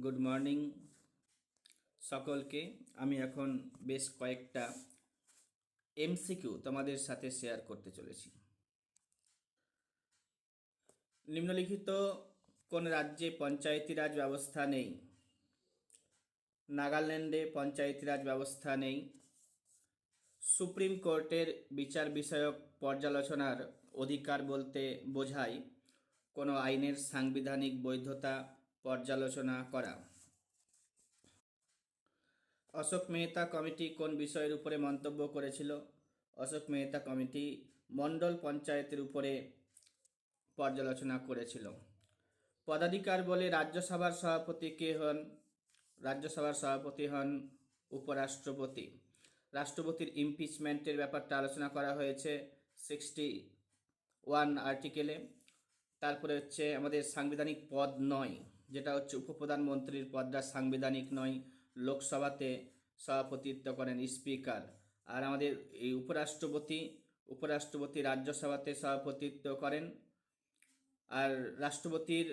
Good morning সকলকে। আমি এখন বেশ কয়েকটা এমসিকিউ তোমাদের সাথে শেয়ার করতে চলেছি। নিম্নলিখিত কোন রাজ্যে পঞ্চায়েতি রাজ ব্যবস্থা নেই? নাগাল্যান্ডে পঞ্চায়েতি রাজ ব্যবস্থা নেই। সুপ্রিম কোর্টের বিচার বিষয়ক পর্যালোচনার অধিকার বলতে বোঝায় কোনো আইনের সাংবিধানিক বৈধতা পর্যালোচনা করা। অশোক মেহতা কমিটি কোন বিষয়ের উপরে মন্তব্য করেছিল? অশোক মেহতা কমিটি মণ্ডল পঞ্চায়েতের উপরে পর্যালোচনা করেছিল। পদাধিকার বলে রাজ্যসভার সভাপতি কে হন? রাজ্যসভার সভাপতি হন উপরাষ্ট্রপতি। রাষ্ট্রপতির ইমপিচমেন্টের ব্যাপারটা আলোচনা করা হয়েছে 61 আর্টিকেলে। তারপরে হচ্ছে আমাদের সাংবিধানিক পদ নয়, যেটা হচ্ছে উপপ্রধানমন্ত্রীর পদটা সাংবিধানিক নয়। লোকসভাতে সভাপতিত্ব করেন স্পিকার। আর আমাদের এই উপরাষ্ট্রপতি রাজ্যসভাতে সভাপতিত্ব করেন। আর রাষ্ট্রপতির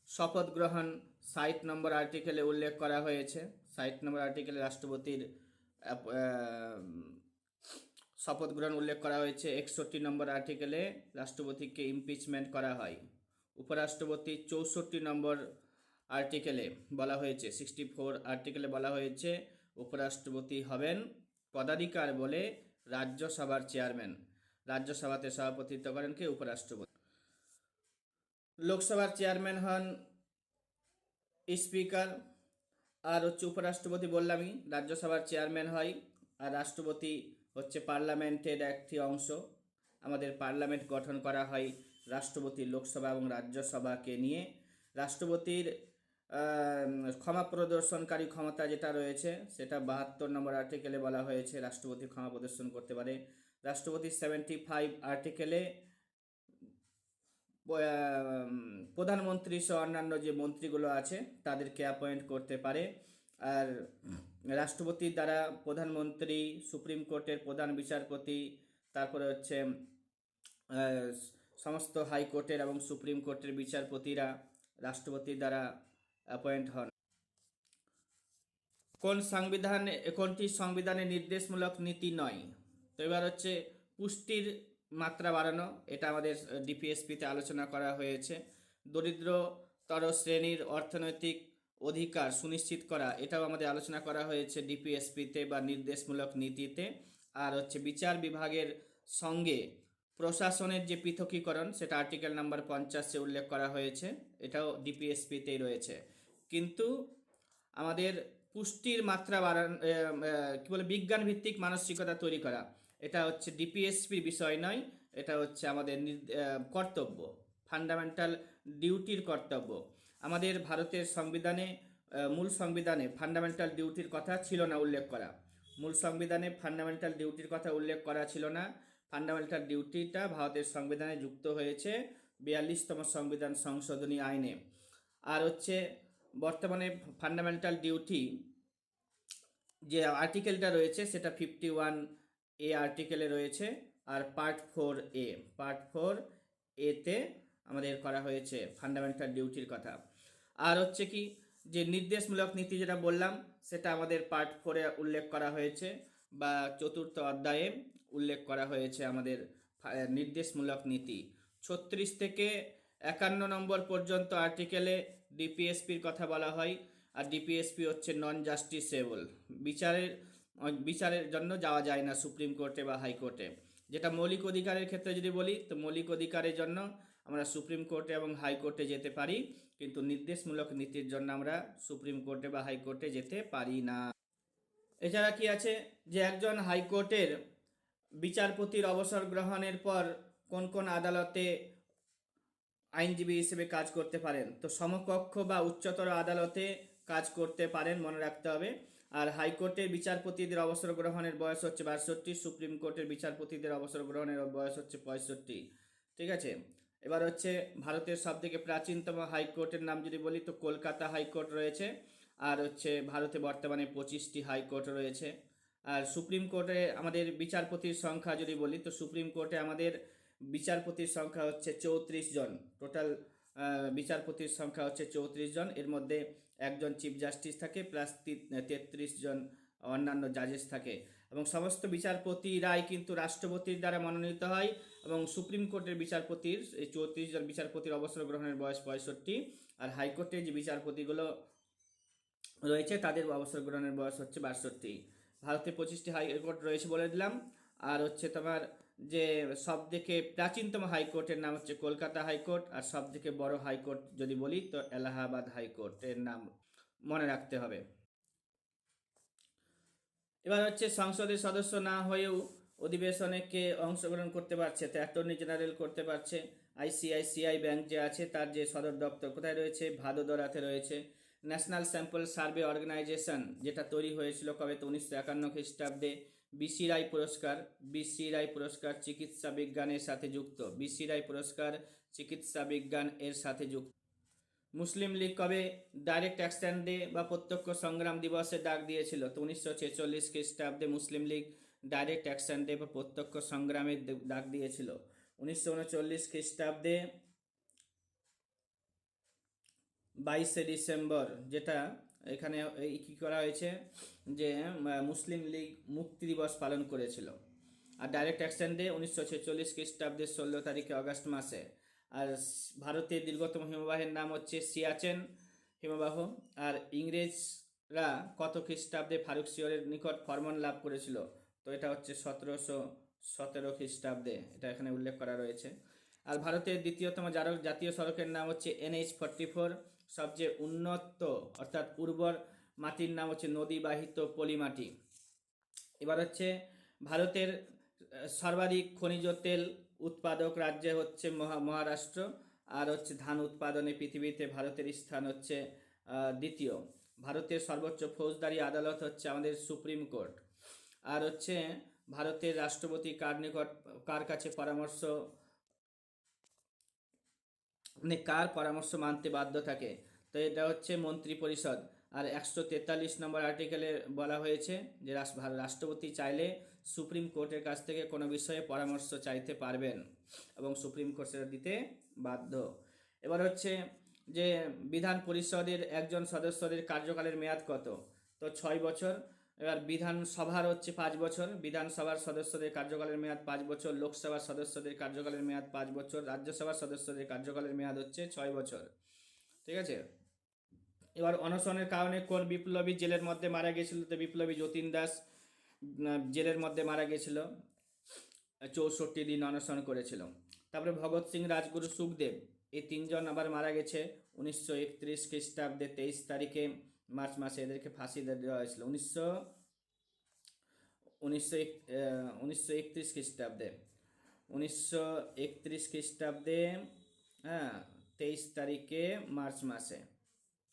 শপথ গ্রহণ 60 নম্বর আর্টিকেলে উল্লেখ করা হয়েছে। 60 নম্বর আর্টিকেলে রাষ্ট্রপতির শপথ গ্রহণ উল্লেখ করা হয়েছে। 61 নম্বর আর্টিকেলে রাষ্ট্রপতিকে ইমপিচমেন্ট করা হয়। উপরাষ্ট্রপতি 64 নম্বর আর্টিকেলে বলা হয়েছে, 64 আর্টিকেলে বলা হয়েছে উপরাষ্ট্রপতি হবেন পদাধিকার বলে রাজ্যসভার চেয়ারম্যান। রাজ্যসভাতে সভাপতিত্ব করেন কে? উপরাষ্ট্রপতি। লোকসভার চেয়ারম্যান হন স্পিকার। আর হচ্ছে উপরাষ্ট্রপতি বললামই, রাজ্যসভার চেয়ারম্যান হয়। আর রাষ্ট্রপতি হচ্ছে পার্লামেন্টের একটি অংশ। আমাদের পার্লামেন্ট গঠন করা হয় রাষ্ট্রপতি, লোকসভা এবং রাজ্যসভাকে নিয়ে। রাষ্ট্রপতির ক্ষমা প্রদর্শনকারী ক্ষমতা যেটা রয়েছে সেটা 72 নম্বর আর্টিকেলে বলা হয়েছে, রাষ্ট্রপতি ক্ষমা প্রদর্শন করতে পারে। রাষ্ট্রপতি 75 আর্টিকেলে প্রধানমন্ত্রী সহ অন্যান্য যে মন্ত্রীগুলো আছে তাদেরকে অ্যাপয়েন্ট করতে পারে। আর রাষ্ট্রপতির দ্বারা প্রধানমন্ত্রী, সুপ্রিম কোর্টের প্রধান বিচারপতি, তারপরে হচ্ছে সমস্ত হাইকোর্টের এবং সুপ্রিম কোর্টের বিচারপতিরা রাষ্ট্রপতির দ্বারা অ্যাপয়েন্ট হন। কোনটি সংবিধানে নির্দেশমূলক নীতি নয়? তো এবার হচ্ছে পুষ্টির মাত্রা বাড়ানো, এটা আমাদের ডিপিএসপিতে আলোচনা করা হয়েছে। দরিদ্রতর শ্রেণীর অর্থনৈতিক অধিকার সুনিশ্চিত করা, এটাও আমাদের আলোচনা করা হয়েছে ডিপিএসপিতে বা নির্দেশমূলক নীতিতে। আর হচ্ছে বিচার বিভাগের সঙ্গে প্রশাসনের যে পৃথকীকরণ, সেটা আর্টিকেল নাম্বার 50-এ উল্লেখ করা হয়েছে, এটাও ডিপিএসপিতেই রয়েছে। কিন্তু আমাদের পুষ্টির মাত্রা বাড়ানো, কি বলে, বিজ্ঞান ভিত্তিক মানসিকতা তৈরি করা, এটা হচ্ছে ডিপিএসপির বিষয় নয়, এটা হচ্ছে আমাদের কর্তব্য, ফান্ডামেন্টাল ডিউটির কর্তব্য। আমাদের ভারতের সংবিধানে, মূল সংবিধানে ফান্ডামেন্টাল ডিউটির কথা ছিল না উল্লেখ করা। মূল সংবিধানে ফান্ডামেন্টাল ডিউটির কথা উল্লেখ করা ছিল না। ফান্ডামেন্টাল ডিউটিটা ভারতের সংবিধানে যুক্ত হয়েছে 42তম সংবিধান সংশোধনী আইনে। আর হচ্ছে বর্তমানে ফান্ডামেন্টাল ডিউটি যে আর্টিকেলটা রয়েছে সেটা 51A আর্টিকেলে রয়েছে। আর পার্ট 4A তে আমাদের করা হয়েছে ফান্ডামেন্টাল ডিউটির কথা। আর হচ্ছে কি, যে নির্দেশমূলক নীতি যেটা বললাম সেটা আমাদের পার্ট 4-এ উল্লেখ করা হয়েছে, বা 4র্থ অধ্যায়ে উল্লেখ করা হয়েছে আমাদের নির্দেশমূলক নীতি। 36 থেকে 51 নম্বর পর্যন্ত আর্টিকেলে ডিপিএসপির কথা বলা হয়। আর ডিপিএসপি হচ্ছে নন জাস্টিসেবল, বিচারের জন্য যাওয়া যায় না সুপ্রিম কোর্টে বা হাইকোর্টে। যেটা মৌলিক অধিকারের ক্ষেত্রে যদি বলি, তো মৌলিক অধিকারের জন্য আমরা সুপ্রিম কোর্টে এবং হাইকোর্টে যেতে পারি, কিন্তু নির্দেশমূলক নীতির জন্য আমরা সুপ্রিম কোর্টে বা হাইকোর্টে যেতে পারি না। এছাড়া কি আছে, যে একজন হাইকোর্টের বিচারপতির অবসর গ্রহণের পর কোন কোন আদালতে আইনজীবী হিসেবে কাজ করতে পারেন? তো সমকক্ষ বা উচ্চতর আদালতে কাজ করতে পারেন, মনে রাখতে হবে। আর হাইকোর্টের বিচারপতিদের অবসর গ্রহণের বয়স হচ্ছে 62, সুপ্রিম কোর্টের বিচারপতিদের অবসর গ্রহণের বয়স হচ্ছে 65। ঠিক আছে। এবার হচ্ছে ভারতের সবথেকে প্রাচীনতম হাইকোর্টের নাম যদি বলি, তো কলকাতা হাইকোর্ট রয়েছে। আর হচ্ছে ভারতে বর্তমানে 25টি হাইকোর্ট রয়েছে। আর সুপ্রিম কোর্টে আমাদের বিচারপতির সংখ্যা যদি বলি, তো সুপ্রিম কোর্টে আমাদের বিচারপতির সংখ্যা হচ্ছে 34 জন। টোটাল বিচারপতির সংখ্যা হচ্ছে 34 জন। এর মধ্যে একজন চিফ জাস্টিস থাকে প্লাস 33 জন অন্যান্য জাজেস থাকে। এবং সমস্ত বিচারপতিরাই কিন্তু রাষ্ট্রপতির দ্বারা মনোনীত হয়। এবং সুপ্রিম কোর্টের বিচারপতির এই 34 জন বিচারপতির অবসর গ্রহণের বয়স 65। আর হাইকোর্টের যে বিচারপতিগুলো রয়েছে তাদের অবসর গ্রহণের বয়স হচ্ছে 62। ভারতে 25টি হাইকোর্ট রয়েছে বলে দিলাম। আর হচ্ছে তোমার যে সব থেকে প্রাচীনতম হাইকোর্টের নাম হচ্ছে কলকাতা হাইকোর্ট। আর সব থেকে বড় হাইকোর্ট যদি বলি তো এলাহাবাদ হাইকোর্টের নাম মনে রাখতে হবে। এবার হচ্ছে সংসদের সদস্য না হয়েও অধিবেশনে কে অংশগ্রহণ করতে পারছে, তো অ্যাটর্নি জেনারেল করতে পারছে। আইসিআইসিআই ব্যাংক যে আছে তার যে সদর দপ্তর কোথায় রয়েছে, ভাদোদরাতে রয়েছে। ন্যাশনাল স্যাম্পল সার্ভে অর্গানাইজেশন যেটা তৈরি হয়েছিল কবে, তো 1951 খ্রিস্টাব্দে। বিসি রায় পুরস্কার, বিসি রায় পুরস্কার চিকিৎসা বিজ্ঞানের সাথে যুক্ত, বিসি রায় পুরস্কার চিকিৎসা বিজ্ঞান এর সাথে যুক্ত। মুসলিম লীগ কবে ডাইরেক্ট অ্যাকশন ডে বা প্রত্যক্ষ সংগ্রাম দিবসের ডাক দিয়েছিল, তো 1946 খ্রিস্টাব্দে মুসলিম লীগ ডাইরেক্ট অ্যাকশন ডে বা প্রত্যক্ষ সংগ্রামের ডাক দিয়েছিল। 1939 খ্রিস্টাব্দে 22শে ডিসেম্বর, যেটা এখানে কি করা হয়েছে যে মুসলিম লীগ মুক্তি দিবস পালন করেছিল। আর ডাইরেক্ট অ্যাকশন ডে 1946 খ্রিস্টাব্দের 16 তারিখে অগাস্ট মাসে। আর ভারতের দীর্ঘতম হিমবাহের নাম হচ্ছে সিয়াচেন হিমবাহ। আর ইংরেজরা কত খ্রিস্টাব্দে ফারুক সিওরের নিকট ফরমান লাভ করেছিল, তো এটা হচ্ছে 1717 খ্রিস্টাব্দে, এটা এখানে উল্লেখ করা রয়েছে। আর ভারতের দ্বিতীয়তম জাতীয় সড়কের নাম হচ্ছে NH-44। সবচেয়ে উন্নত অর্থাৎ উর্বর মাটির নাম হচ্ছে নদীবাহিত পলিমাটি। এবার হচ্ছে ভারতের সর্বাধিক খনিজ তেল উৎপাদক রাজ্য হচ্ছে মহারাষ্ট্র। আর হচ্ছে ধান উৎপাদনে পৃথিবীতে ভারতের স্থান হচ্ছে দ্বিতীয়। ভারতের সর্বোচ্চ ফৌজদারি আদালত হচ্ছে আমাদের সুপ্রিম কোর্ট। আর হচ্ছে ভারতের রাষ্ট্রপতি কার কাছে পরামর্শ মানে কার পরামর্শ মানতে বাধ্য থাকে, তো এটা হচ্ছে মন্ত্রী পরিষদ। আর 143 নম্বর আর্টিকেলে বলা হয়েছে যে রাষ্ট্রপতি চাইলে সুপ্রিম কোর্টের কাছ থেকে কোনো বিষয়ে পরামর্শ চাইতে পারবেন এবং সুপ্রিম কোর্ট সেটা দিতে বাধ্য। এবার হচ্ছে যে বিধান পরিষদের একজন সদস্যদের কার্যকালের মেয়াদ কত, তো 6 বছর। এবার বিধানসভার হচ্ছে 5 বছর, বিধানসভার সদস্যদের কার্যকালের মেয়াদ 5 বছর, লোকসভার সদস্যদের কার্যকালের মেয়াদ 5 বছর, রাজ্যসভার সদস্যদের কার্যকালের মেয়াদ হচ্ছে 6 বছর। ঠিক আছে। এবার অনশনের কারণে কোন বিপ্লবী জেলের মধ্যে মারা গেছিল, তো বিপ্লবী যতীন দাস জেলের মধ্যে মারা গেছিল, 64 দিন অনশন করেছিল। তারপরে ভগৎ সিং, রাজগুরু, সুখদেব এই তিনজন আবার মারা গেছে 1931 খ্রিস্টাব্দে 23 তারিখে মার্চ মাসে এদেরকে ফাঁসি দেওয়া হয়েছিল। 1931 খ্রিস্টাব্দে 1931 খ্রিস্টাব্দে হ্যাঁ 23 তারিখে মার্চ মাসে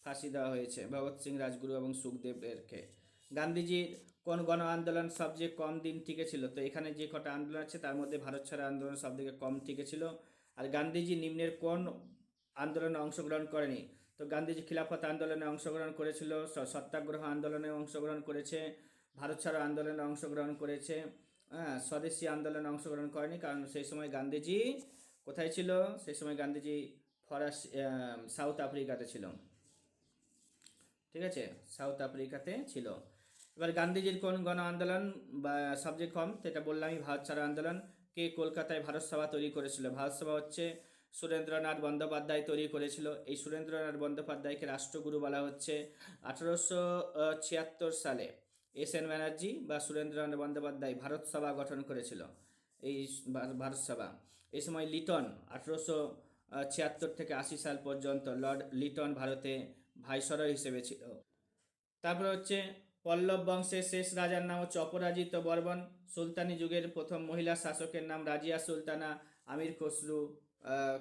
ফাঁসি দেওয়া হয়েছে ভগৎ সিং, রাজগুরু এবং সুখদেবকে। গান্ধীজির কোন গণ আন্দোলন সবচেয়ে কম দিন টিকেছিল, তো এখানে যে কটা আন্দোলন আছে তার মধ্যে ভারত ছাড়ো আন্দোলন সবথেকে কম টিকেছিল। আর গান্ধীজি নিম্নের কোন আন্দোলনে অংশগ্রহণ করেনি, তো গান্ধীজি খিলাফত আন্দোলনে অংশগ্রহণ করেছিল, সত্যাগ্রহ আন্দোলনে অংশগ্রহণ করেছে, ভারত ছাড়ো আন্দোলনে অংশগ্রহণ করেছে, স্বদেশী আন্দোলনে অংশগ্রহণ করেনি, কারণ সেই সময় গান্ধীজি কোথায় ছিল, সেই সময় গান্ধীজি সাউথ আফ্রিকাতে ছিল। ঠিক আছে, সাউথ আফ্রিকাতে ছিল। এবার গান্ধীজির কোন গণ আন্দোলন বা সবচেয়ে কম, তো এটা বললামই ভারত ছাড়ো আন্দোলন। কে কলকাতায় ভারত সভা তৈরি করেছিল, ভারত সভা হচ্ছে সুরেন্দ্রনাথ বন্দ্যোপাধ্যায় তৈরি করেছিল। এই সুরেন্দ্রনাথ বন্দ্যোপাধ্যায়কে রাষ্ট্রগুরু বলা হচ্ছে। 1876 সালে SN ব্যানার্জি বা সুরেন্দ্রনাথ বন্দ্যোপাধ্যায় ভারত সভা গঠন করেছিল। এই ভারত সভা, এই সময় লিটন 1876 থেকে 80 সাল পর্যন্ত লর্ড লিটন ভারতে ভাইসরয় হিসেবে ছিল। তারপর হচ্ছে পল্লব বংশের শেষ রাজার নাম হচ্ছে অপরাজিত বর্মন। সুলতানি যুগের প্রথম মহিলা শাসকের নাম রাজিয়া সুলতানা। আমির খসরু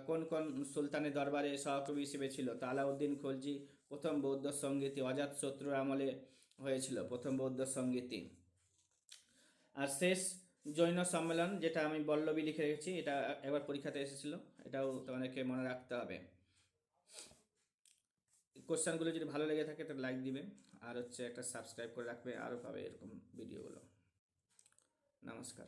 কোন কোন সুলতানের দরবারে সহকবি হিসেবে ছিল, তো আলাউদ্দিন খলজি। প্রথম বৌদ্ধ সঙ্গীতি অজাত শত্রুর আমলে হয়েছিল প্রথম বৌদ্ধ সঙ্গীতি। আর শেষ জৈন সম্মেলন, যেটা আমি বল্লবী লিখে রেখেছি, এটা একবার পরীক্ষাতে এসেছিল, এটাও তোমাদেরকে মনে রাখতে হবে। কোশ্চেনগুলো যদি ভালো লেগে থাকে তো লাইক দিবে, আর হচ্ছে একটা সাবস্ক্রাইব করে রাখবে, আরও পাবে এরকম ভিডিওগুলো। নমস্কার।